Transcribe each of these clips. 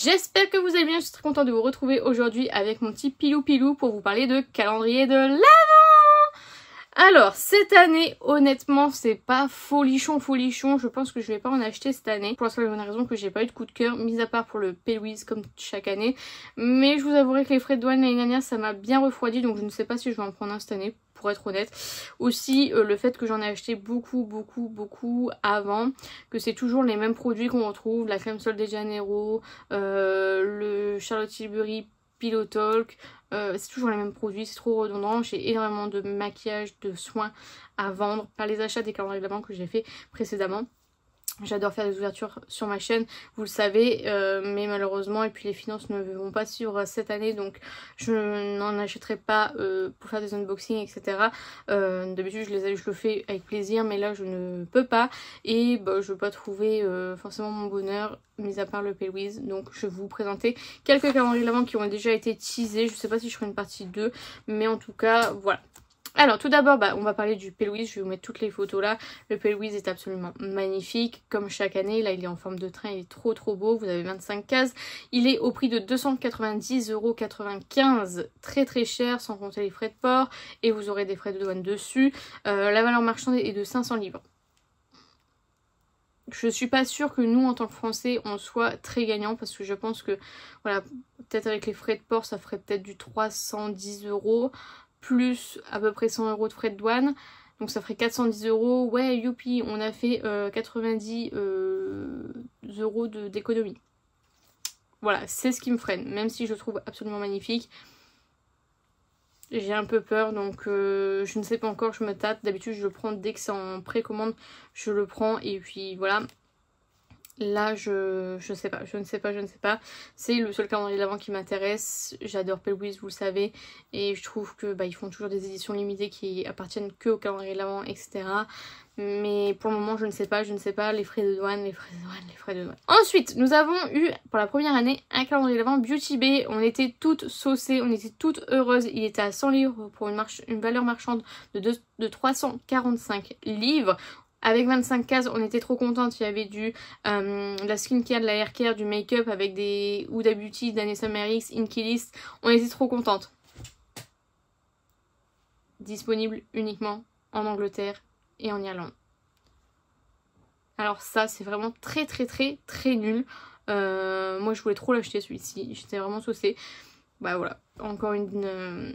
J'espère que vous allez bien, je suis très contente de vous retrouver aujourd'hui avec mon petit pilou pour vous parler de calendrier de l'Avent. Alors, cette année, honnêtement, c'est pas folichon, je pense que je vais pas en acheter cette année. Pour la seule raison que j'ai pas eu de coup de cœur, mis à part pour le P-Louise comme chaque année. Mais je vous avouerai que les frais de douane l'année dernière, ça m'a bien refroidi, donc je ne sais pas si je vais en prendre un cette année, pour être honnête. Aussi, le fait que j'en ai acheté beaucoup avant, que c'est toujours les mêmes produits qu'on retrouve, la crème Sol de Janeiro, le Charlotte Tilbury Pillow Talk, c'est toujours les mêmes produits, c'est trop redondant. J'ai énormément de maquillage, de soins à vendre par les achats des calendriers de l'Avent que j'ai fait précédemment. J'adore faire des ouvertures sur ma chaîne, vous le savez, mais malheureusement, et puis les finances ne vont pas suivre cette année, donc je n'en achèterai pas pour faire des unboxings, etc. D'habitude, je le fais avec plaisir, mais là, je ne peux pas, et bah, je ne veux pas trouver forcément mon bonheur, mis à part le P-Louise. Donc, je vais vous présenter quelques calendriers de l'Avent qui ont déjà été teasés. Je ne sais pas si je ferai une partie 2, mais en tout cas, voilà. Alors tout d'abord, on va parler du P-Louise, je vais vous mettre toutes les photos là. Le P-Louise est absolument magnifique, comme chaque année. Là, il est en forme de train, il est trop beau. Vous avez 25 cases. Il est au prix de 290,95 €, très cher, sans compter les frais de port. Et vous aurez des frais de douane dessus. La valeur marchande est de 500 livres. Je suis pas sûre que nous, en tant que Français, on soit très gagnant, parce que je pense que, voilà, peut-être avec les frais de port, ça ferait peut-être du 310 €. Plus à peu près 100 € de frais de douane, donc ça ferait 410 €. Ouais, youpi, on a fait 90 € d'économie. Voilà, c'est ce qui me freine, même si je le trouve absolument magnifique. J'ai un peu peur, donc je ne sais pas encore, je me tâte. D'habitude, je le prends dès que c'est en précommande, je le prends, et puis voilà. Là, je ne sais pas. C'est le seul calendrier de l'Avent qui m'intéresse. J'adore P-Louise, vous le savez. Et je trouve que ils font toujours des éditions limitées qui appartiennent que au calendrier de l'Avent, etc. Mais pour le moment, je ne sais pas. Les frais de douane. Ensuite, nous avons eu, pour la première année, un calendrier de l'Avent Beauty Bay. On était toutes saucées, on était toutes heureuses. Il était à 100 livres pour une valeur marchande de 345 livres. Avec 25 cases, on était trop contentes. Il y avait de la skincare, de la haircare, du make-up avec des Huda Beauty, d'Anessa Merix, Inkilist. On était trop contentes. Disponible uniquement en Angleterre et en Irlande. Alors ça, c'est vraiment très nul. Moi, je voulais trop l'acheter celui-ci. J'étais vraiment saucée. Voilà, encore une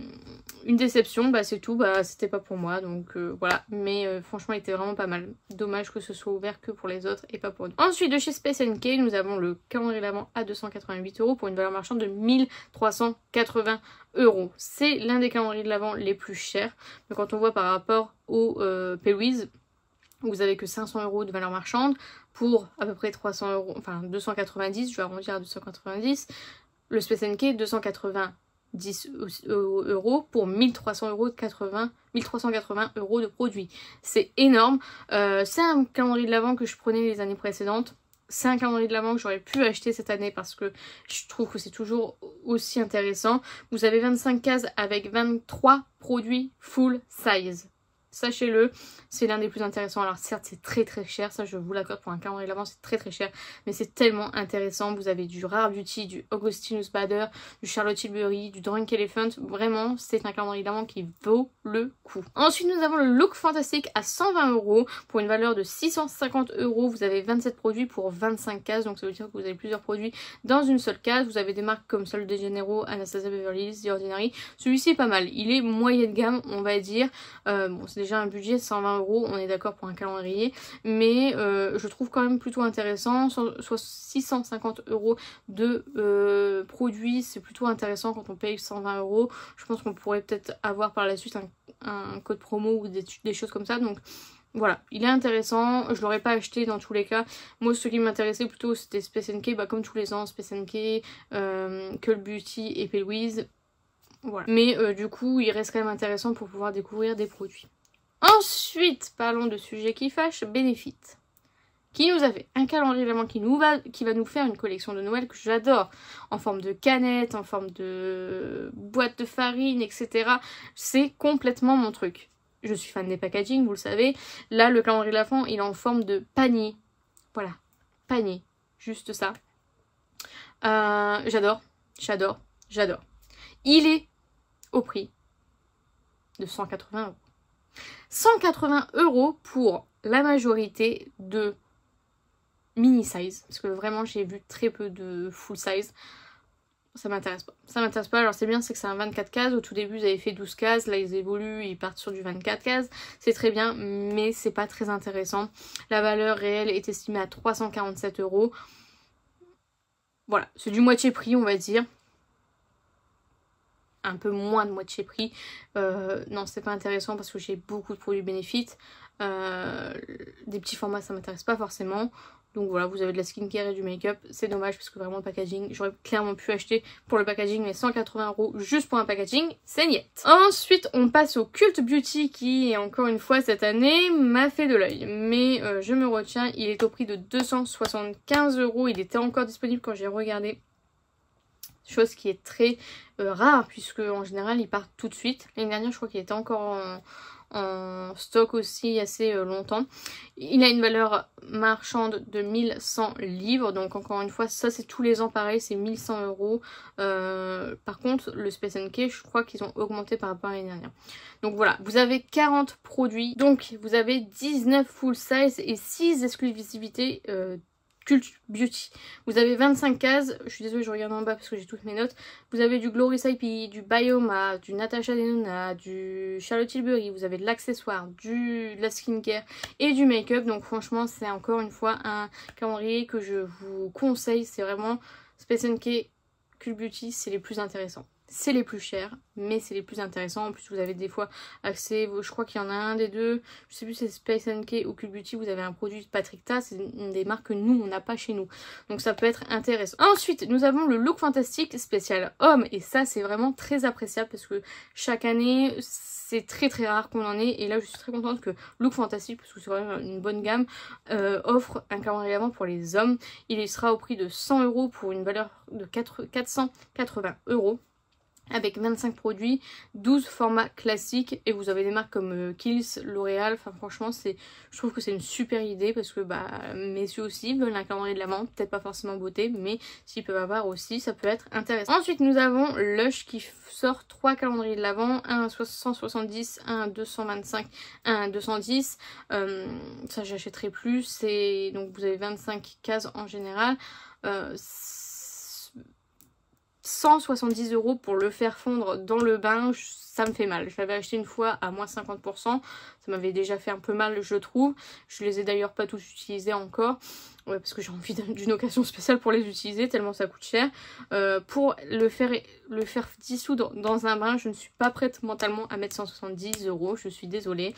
déception, c'est tout, c'était pas pour moi, donc voilà, mais franchement il était vraiment pas mal. Dommage que ce soit ouvert que pour les autres et pas pour nous. Ensuite, de chez Space NK, nous avons le calendrier de l'Avent à 288 € pour une valeur marchande de 1380 €. C'est l'un des calendriers de l'Avent les plus chers, mais quand on voit par rapport au P-Louise, vous avez que 500 € de valeur marchande pour à peu près 300 €, enfin 290, je vais arrondir à 290. Le Space NK 290 € pour 1380 € de produits. C'est énorme. C'est un calendrier de l'Avent que je prenais les années précédentes. C'est un calendrier de l'Avent que j'aurais pu acheter cette année parce que je trouve que c'est toujours aussi intéressant. Vous avez 25 cases avec 23 produits full size. Sachez-le, c'est l'un des plus intéressants. Alors certes, c'est très cher, ça je vous l'accorde, pour un calendrier de l'Avent, c'est très cher, mais c'est tellement intéressant. Vous avez du Rare Beauty, du Augustinus Bader, du Charlotte Tilbury, du Drunk Elephant. Vraiment, c'est un calendrier de l'Avent qui vaut le coup. Ensuite, nous avons le Look Fantastic à 120 € pour une valeur de 650 €. Vous avez 27 produits pour 25 cases, donc ça veut dire que vous avez plusieurs produits dans une seule case. Vous avez des marques comme Sol de Janeiro, Anastasia Beverly Hills, The Ordinary. Celui-ci est pas mal, il est moyen de gamme, on va dire. Bon, c'est déjà un budget de 120 €, on est d'accord pour un calendrier, mais je trouve quand même plutôt intéressant. Soit 650 € de produits, c'est plutôt intéressant quand on paye 120 €. Je pense qu'on pourrait peut-être avoir par la suite un code promo ou des choses comme ça, donc voilà, il est intéressant. Je l'aurais pas acheté dans tous les cas. Moi, ce qui m'intéressait plutôt, c'était Space NK, comme tous les ans, Space NK, Cult Beauty et P-Louise. Voilà. Mais du coup, il reste quand même intéressant pour pouvoir découvrir des produits. Ensuite, parlons de sujets qui fâchent, Benefit, qui nous a fait un calendrier de l'Avent qui va nous faire une collection de Noël que j'adore, en forme de canette, en forme de boîte de farine, etc. C'est complètement mon truc. Je suis fan des packaging, vous le savez. Là, le calendrier de l'Avent, il est en forme de panier. Voilà, panier, juste ça. J'adore, j'adore, j'adore. Il est au prix de 180 €. 180 € pour la majorité de mini size, parce que vraiment j'ai vu très peu de full size. Ça m'intéresse pas. Ça m'intéresse pas. Alors c'est bien, c'est que c'est un 24 cases. Au tout début, ils avaient fait 12 cases. Là, ils évoluent, ils partent sur du 24 cases. C'est très bien, mais c'est pas très intéressant. La valeur réelle est estimée à 347 €. Voilà, c'est du moitié prix, on va dire. Un peu moins de moitié prix. Non, c'est pas intéressant parce que j'ai beaucoup de produits bénéfices. Des petits formats, ça m'intéresse pas forcément. Donc voilà, vous avez de la skincare et du make-up. C'est dommage parce que vraiment le packaging, j'aurais clairement pu acheter pour le packaging, mais 180 € juste pour un packaging, c'est niet. Ensuite, on passe au Cult Beauty qui, encore une fois cette année, m'a fait de l'œil. Mais je me retiens, il est au prix de 275 €. Il était encore disponible quand j'ai regardé. Chose qui est très rare puisque en général, il part tout de suite. L'année dernière, je crois qu'il était encore en stock aussi assez longtemps. Il a une valeur marchande de 1100 livres, donc encore une fois ça c'est tous les ans pareil, c'est 1100 €. Par contre le Space NK, je crois qu'ils ont augmenté par rapport à l'année dernière. Donc voilà, vous avez 40 produits, donc vous avez 19 full size et 6 exclusivités Cult Beauty. Vous avez 25 cases, je suis désolée je regarde en bas parce que j'ai toutes mes notes. Vous avez du Glory Saipi, du Bioma, du Natasha Denona, du Charlotte Tilbury, vous avez de l'accessoire, de la skincare et du make-up. Donc franchement c'est encore une fois un calendrier que je vous conseille. C'est vraiment Space NK, Cult Beauty, c'est les plus intéressants. C'est les plus chers, mais c'est les plus intéressants. En plus, vous avez des fois accès, je crois qu'il y en a un des deux, je sais plus si c'est Space NK ou Cult Beauty, vous avez un produit de Patrick Ta, c'est une des marques que nous, on n'a pas chez nous. Donc ça peut être intéressant. Ensuite, nous avons le Look Fantastique spécial homme, et ça, c'est vraiment très appréciable parce que chaque année, c'est très très rare qu'on en ait. Et là, je suis très contente que Look Fantastique, parce que c'est vraiment une bonne gamme, offre un calendrier avant pour les hommes. Il sera au prix de 100 € pour une valeur de 480 €. Avec 25 produits, 12 formats classiques et vous avez des marques comme Kiehl's, L'Oréal, enfin franchement je trouve que c'est une super idée parce que messieurs aussi veulent un calendrier de l'Avent, peut-être pas forcément beauté mais s'ils peuvent avoir aussi ça peut être intéressant. Ensuite nous avons Lush qui sort 3 calendriers de l'Avent, un à 170, un à 225, un à 210, ça j'achèterai plus, donc vous avez 25 cases en général. 170 € pour le faire fondre dans le bain, ça me fait mal. Je l'avais acheté une fois à moins 50%, ça m'avait déjà fait un peu mal je trouve. Je les ai d'ailleurs pas tous utilisés encore. Ouais, parce que j'ai envie d'une occasion spéciale pour les utiliser, tellement ça coûte cher. Pour le faire dissoudre dans un bain, je ne suis pas prête mentalement à mettre 170 €, je suis désolée.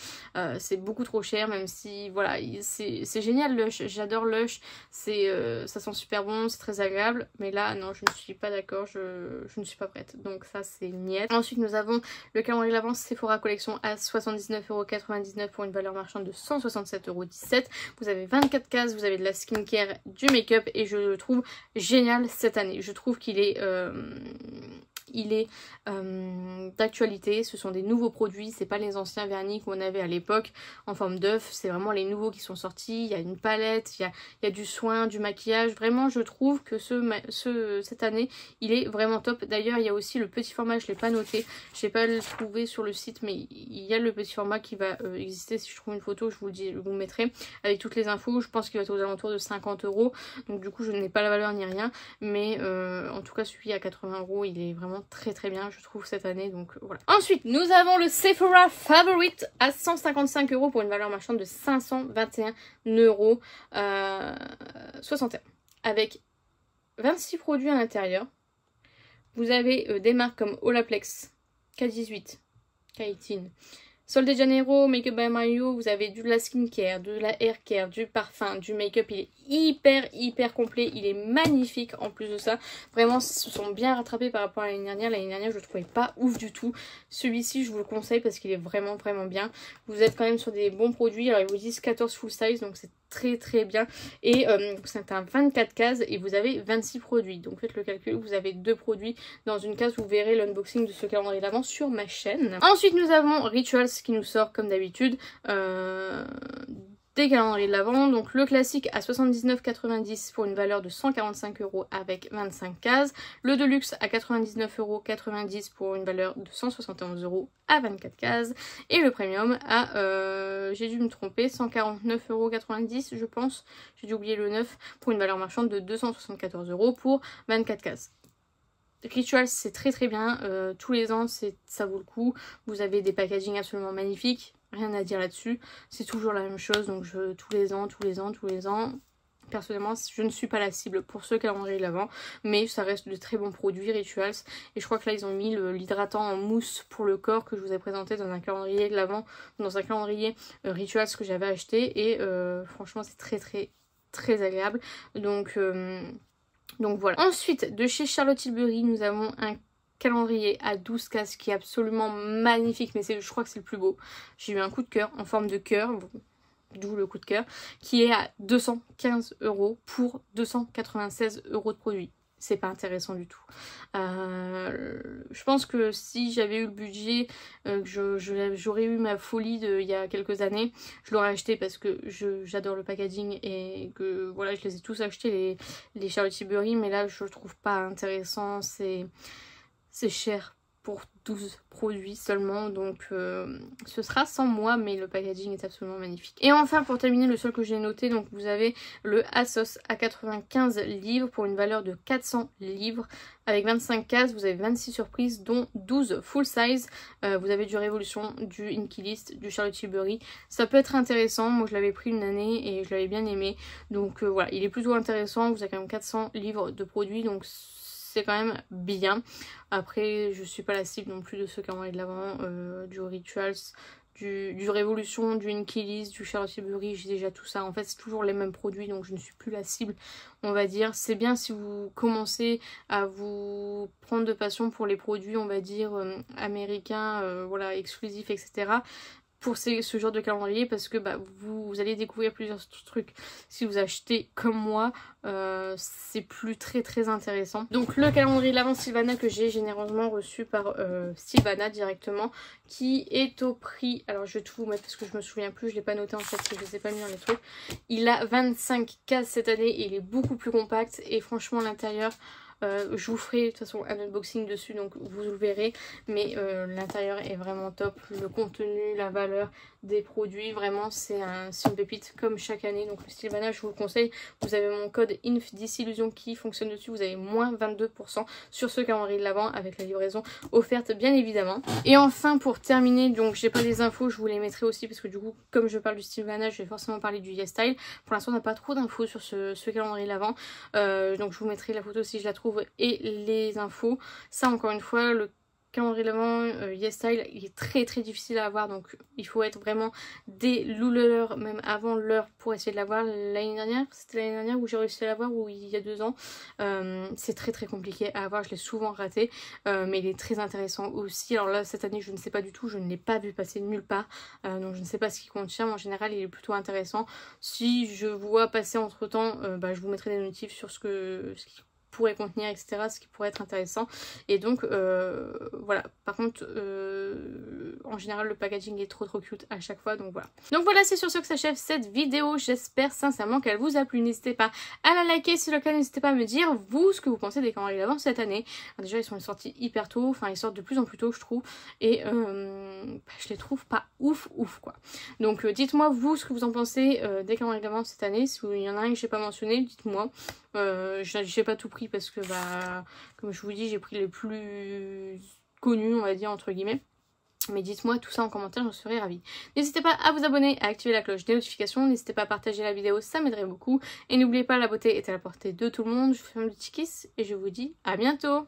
C'est beaucoup trop cher, même si, voilà, c'est génial Lush, j'adore Lush, ça sent super bon, c'est très agréable. Mais là, non, je ne suis pas d'accord, je ne suis pas prête. Donc ça, c'est niet. Ensuite, nous avons le calendrier de l'Avent Sephora Collection à 79,99 € pour une valeur marchande de 167,17 €. Vous avez 24 cases, vous avez de la skincare, du make-up et je le trouve génial cette année. Je trouve qu'il est d'actualité, ce sont des nouveaux produits, c'est pas les anciens vernis qu'on avait à l'époque en forme d'œuf, c'est vraiment les nouveaux qui sont sortis. Il y a une palette, il y a du soin, du maquillage, vraiment je trouve que cette année il est vraiment top. D'ailleurs il y a aussi le petit format, je l'ai pas noté, je l'ai pas trouvé sur le site mais il y a le petit format qui va exister. Si je trouve une photo je vous le mettrai avec toutes les infos. Je pense qu'il va être aux alentours de 50 €, donc du coup je n'ai pas la valeur ni rien, mais en tout cas celui à 80 €, il est vraiment très très bien je trouve cette année, donc voilà. Ensuite nous avons le Sephora Favorite à 155 € pour une valeur marchande de 521,61 € avec 26 produits à l'intérieur. Vous avez des marques comme Olaplex, K18, K18, Sol de Janeiro, Make Up by Mario, vous avez de la skincare, de la hair care, du parfum, du make-up. Il est hyper complet, il est magnifique en plus de ça. Vraiment, ils se sont bien rattrapés par rapport à l'année dernière. L'année dernière, je le trouvais pas ouf du tout. Celui-ci, je vous le conseille parce qu'il est vraiment bien. Vous êtes quand même sur des bons produits. Alors, ils vous disent 14 full size, donc c'est très bien. Et c'est un 24 cases et vous avez 26 produits. Donc faites le calcul, vous avez 2 produits dans une case. Vous verrez l'unboxing de ce calendrier d'avant sur ma chaîne. Ensuite, nous avons Rituals qui nous sort comme d'habitude des calendriers de l'Avent. Donc le classique à 79,90 pour une valeur de 145 € avec 25 cases. Le Deluxe à 99,90 € pour une valeur de 171 € à 24 cases. Et le Premium à, j'ai dû me tromper, 149,90 € je pense. J'ai dû oublier le 9 pour une valeur marchande de 274 € pour 24 cases. Rituals c'est très très bien, tous les ans ça vaut le coup. Vous avez des packagings absolument magnifiques. Rien à dire là-dessus, c'est toujours la même chose, donc tous les ans. Personnellement, je ne suis pas la cible pour ce calendrier de l'Avent, mais ça reste de très bons produits Rituals. Et je crois que là, ils ont mis l'hydratant en mousse pour le corps que je vous ai présenté dans un calendrier de l'Avent, dans un calendrier Rituals que j'avais acheté. Et franchement, c'est très très très agréable. Donc voilà. Ensuite, de chez Charlotte Tilbury, nous avons un calendrier à 12 cases qui est absolument magnifique, mais je crois que c'est le plus beau. J'ai eu un coup de cœur en forme de cœur, d'où le coup de cœur, qui est à 215 € pour 296 € de produit. C'est pas intéressant du tout. Je pense que si j'avais eu le budget, j'aurais eu ma folie il y a quelques années, je l'aurais acheté parce que j'adore le packaging et que voilà, je les ai tous achetés les Charlotte Tilbury, mais là je le trouve pas intéressant, c'est cher pour 12 produits seulement, donc ce sera sans moi, mais le packaging est absolument magnifique. Et enfin, pour terminer, le seul que j'ai noté, donc vous avez le ASOS à 95 livres pour une valeur de 400 livres. Avec 25 cases, vous avez 26 surprises, dont 12 full size. Vous avez du Révolution, du Inky List, du Charlotte Tilbury. Ça peut être intéressant, moi je l'avais pris une année et je l'avais bien aimé. Donc voilà, il est plutôt intéressant, vous avez quand même 400 livres de produits, donc c'est quand même bien. Après, je suis pas la cible non plus de ce calendrier de l'Avent, du Rituals, du Révolution, du Inky List, du Charlotte Tilbury, j'ai déjà tout ça. En fait, c'est toujours les mêmes produits, donc je ne suis plus la cible, on va dire. C'est bien si vous commencez à vous prendre de passion pour les produits, on va dire, américains, voilà, exclusifs, etc. pour ce genre de calendrier, parce que vous allez découvrir plusieurs trucs. Si vous achetez comme moi, c'est plus très intéressant. Donc le calendrier de l'Avent Sylvana que j'ai généreusement reçu par Sylvana directement, qui est au prix, alors je vais tout vous mettre parce que je me souviens plus, je l'ai pas noté en fait, je les ai pas mis dans les trucs. Il a 25 cases cette année et il est beaucoup plus compact, et franchement l'intérieur, je vous ferai de toute façon un unboxing dessus, donc vous le verrez, mais l'intérieur est vraiment top, le contenu, la valeur des produits, vraiment c'est une pépite comme chaque année. Donc le Sylvana, je vous le conseille, vous avez mon code INF10illusion qui fonctionne dessus, vous avez moins 22% sur ce calendrier de l'Avent avec la livraison offerte bien évidemment. Et enfin pour terminer, donc j'ai pas les infos, je vous les mettrai aussi parce que du coup comme je parle du Sylvana, je vais forcément parler du YesStyle. Pour l'instant on n'a pas trop d'infos sur ce calendrier de l'Avent, donc je vous mettrai la photo si je la trouve et les infos. Ça encore une fois, le calendrier de l'Avent YesStyle, il est très difficile à avoir, donc il faut être vraiment dès l'heure, même avant l'heure pour essayer de l'avoir. L'année dernière, c'était l'année dernière où j'ai réussi à l'avoir, ou il y a 2 ans, c'est très compliqué à avoir, je l'ai souvent raté, mais il est très intéressant aussi. Alors là cette année je ne sais pas du tout, je ne l'ai pas vu passer nulle part, donc je ne sais pas ce qu'il contient, mais en général il est plutôt intéressant. Si je vois passer entre temps, je vous mettrai des notifs sur ce qui pourrait contenir, etc., ce qui pourrait être intéressant. Et donc voilà, par contre en général le packaging est trop cute à chaque fois, donc voilà. Donc voilà, c'est sur ce que s'achève cette vidéo, j'espère sincèrement qu'elle vous a plu. N'hésitez pas à la liker, si c'est le cas n'hésitez pas à me dire vous ce que vous pensez des calendriers d'Avent cette année. Alors, déjà ils sont sortis hyper tôt, enfin ils sortent de plus en plus tôt je trouve, et je les trouve pas ouf quoi. Donc dites-moi vous ce que vous en pensez des calendriers d'Avent cette année. Si il y en a un que j'ai pas mentionné, dites-moi. J'ai pas tout pris parce que comme je vous dis j'ai pris les plus connus, on va dire entre guillemets, mais dites-moi tout ça en commentaire, j'en serais ravie. N'hésitez pas à vous abonner, à activer la cloche des notifications, n'hésitez pas à partager la vidéo, ça m'aiderait beaucoup, et n'oubliez pas, la beauté est à la portée de tout le monde. Je vous fais un petit kiss et je vous dis à bientôt.